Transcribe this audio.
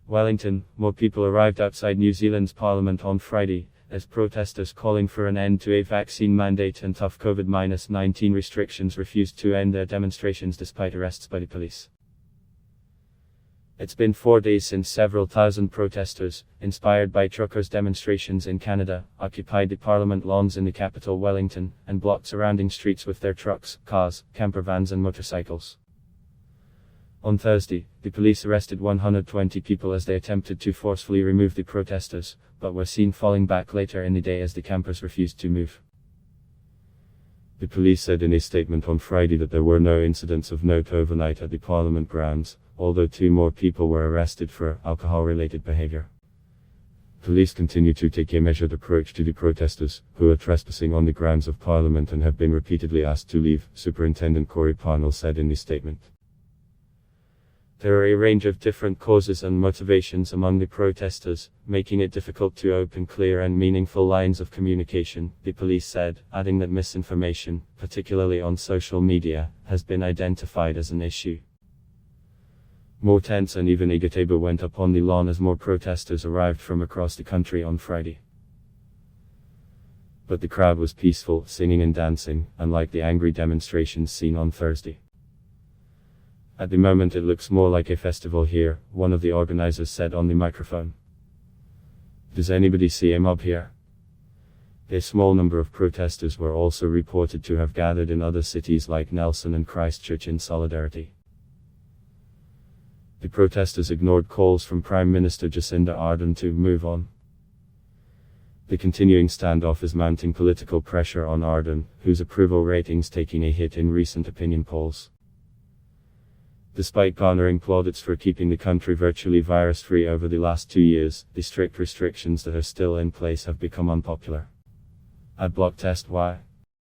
Wellington, more people arrived outside New Zealand's Parliament on Friday, as protesters calling for an end to a vaccine mandate and tough COVID-19 restrictions refused to end their demonstrations despite arrests by the police. It's been 4 days since several thousand protesters, inspired by truckers' demonstrations in Canada, occupied the Parliament lawns in the capital Wellington, and blocked surrounding streets with their trucks, cars, camper vans and motorcycles. On Thursday, the police arrested 120 people as they attempted to forcefully remove the protesters, but were seen falling back later in the day as the campers refused to move. The police said in a statement on Friday that there were no incidents of note overnight at the Parliament grounds, although 2 more people were arrested for alcohol-related behavior. Police continue to take a measured approach to the protesters, who are trespassing on the grounds of Parliament and have been repeatedly asked to leave, Superintendent Corey Parnell said in the statement. There are a range of different causes and motivations among the protesters, making it difficult to open clear and meaningful lines of communication, the police said, adding that misinformation, particularly on social media, has been identified as an issue. More tents and even a gazebo went up on the lawn as more protesters arrived from across the country on Friday. But the crowd was peaceful, singing and dancing, unlike the angry demonstrations seen on Thursday. At the moment it looks more like a festival here, one of the organizers said on the microphone. Does anybody see a mob here? A small number of protesters were also reported to have gathered in other cities like Nelson and Christchurch in solidarity. The protesters ignored calls from Prime Minister Jacinda Ardern to move on. The continuing standoff is mounting political pressure on Ardern, whose approval ratings taking a hit in recent opinion polls. Despite garnering plaudits for keeping the country virtually virus-free over the last 2 years, the strict restrictions that are still in place have become unpopular. Adblock test why?